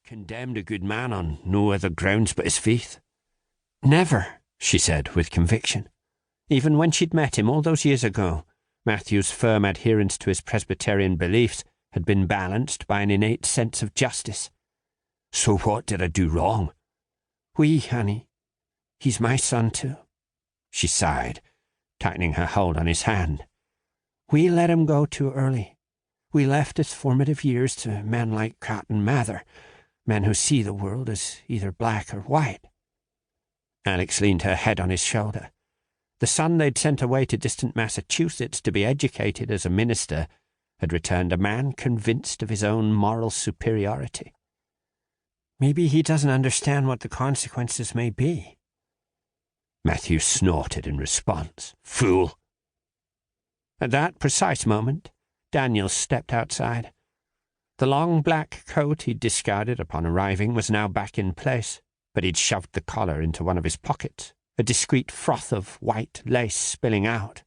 condemned a good man on no other grounds but his faith. Never, she said with conviction. Even when she'd met him all those years ago, Matthew's firm adherence to his Presbyterian beliefs had been balanced by an innate sense of justice. So what did I do wrong? "We, honey. He's my son too," she sighed, tightening her hold on his hand. "We let him go too early. We left his formative years to men like Cotton Mather, men who see the world as either black or white." Alex leaned her head on his shoulder. The son they'd sent away to distant Massachusetts to be educated as a minister had returned a man convinced of his own moral superiority. "Maybe he doesn't understand what the consequences may be." Matthew snorted in response. "Fool!" At that precise moment, Daniel stepped outside. The long black coat he'd discarded upon arriving was now back in place, but he'd shoved the collar into one of his pockets, a discreet froth of white lace spilling out.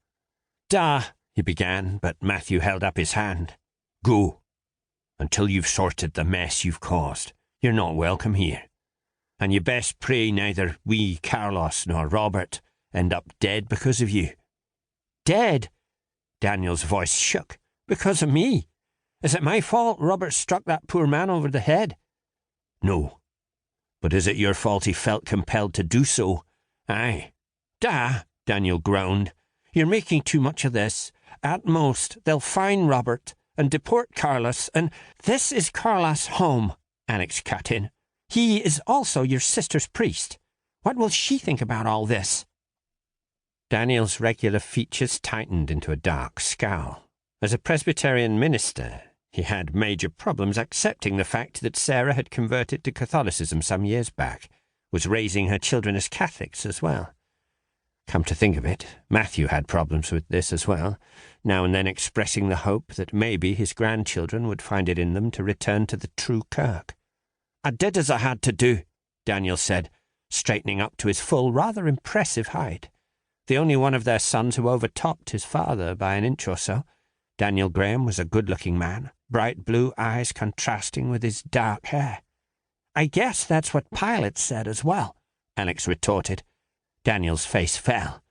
"Da," he began, but Matthew held up his hand. "Go. Until you've sorted the mess you've caused, you're not welcome here. And you best pray neither we, Carlos, nor Robert end up dead because of you." "Dead?" Daniel's voice shook. "Because of me? Is it my fault Robert struck that poor man over the head?" "No. But is it your fault he felt compelled to do so?" "Aye." "Da," Daniel groaned. "You're making too much of this. At most, they'll fine Robert and deport Carlos, and—" "This is Carlos' home," Alex cut in. "He is also your sister's priest. What will she think about all this?" Daniel's regular features tightened into a dark scowl. As a Presbyterian minister, he had major problems accepting the fact that Sarah had converted to Catholicism some years back, was raising her children as Catholics as well. Come to think of it, Matthew had problems with this as well, now and then expressing the hope that maybe his grandchildren would find it in them to return to the true kirk. "I did as I had to do," Daniel said, straightening up to his full, rather impressive height. The only one of their sons who overtopped his father by an inch or so. Daniel Graham was a good-looking man, bright blue eyes contrasting with his dark hair. "I guess that's what Pilate said as well," Alex retorted. Daniel's face fell.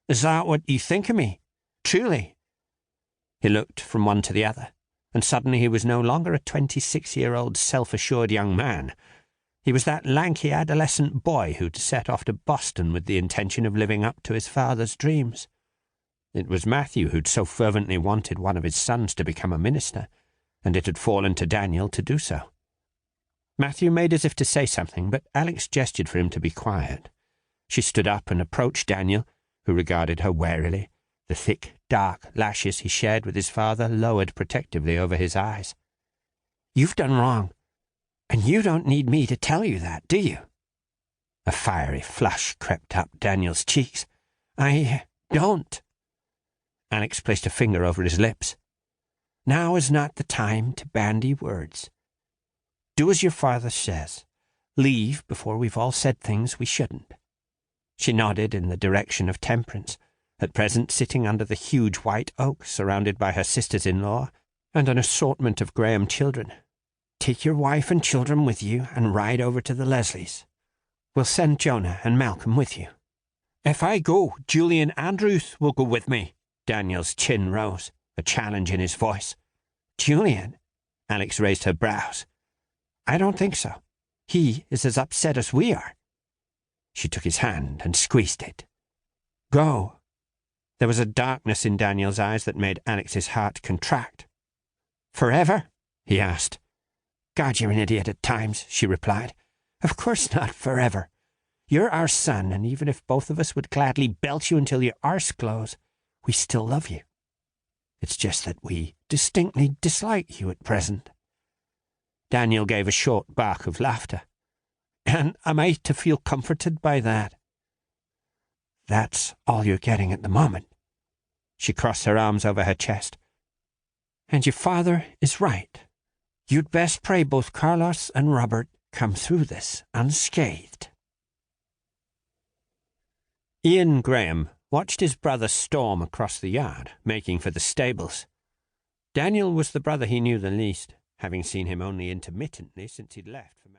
"Is that what you think of me? Truly?" He looked from one to the other, and suddenly he was no longer a 26-year-old self-assured young man. He was that lanky adolescent boy who'd set off to Boston with the intention of living up to his father's dreams. It was Matthew who'd so fervently wanted one of his sons to become a minister, and it had fallen to Daniel to do so. Matthew made as if to say something, but Alex gestured for him to be quiet. She stood up and approached Daniel, who regarded her warily. The thick, dark lashes he shared with his father lowered protectively over his eyes. "You've done wrong, and you don't need me to tell you that, do you?" A fiery flush crept up Daniel's cheeks. "I don't." Alex placed a finger over his lips. "Now is not the time to bandy words. Do as your father says. Leave before we've all said things we shouldn't." She nodded in the direction of Temperance, at present sitting under the huge white oak surrounded by her sisters-in-law and an assortment of Graham children. "Take your wife and children with you and ride over to the Leslies. We'll send Jonah and Malcolm with you." "If I go, Julian and Ruth will go with me." Daniel's chin rose, a challenge in his voice. "Julian?" Alex raised her brows. "I don't think so. He is as upset as we are." She took his hand and squeezed it. "Go." There was a darkness in Daniel's eyes that made Alex's heart contract. "Forever?" he asked. "God, you're an idiot at times," she replied. "Of course not forever. You're our son, and even if both of us would gladly belt you until your arse glows, we still love you. It's just that we distinctly dislike you at present." Daniel gave a short bark of laughter. "And am I to feel comforted by that?" "That's all you're getting at the moment." She crossed her arms over her chest. "And your father is right. You'd best pray both Carlos and Robert come through this unscathed." Ian Graham watched his brother storm across the yard, making for the stables. Daniel was the brother he knew the least, having seen him only intermittently since he'd left for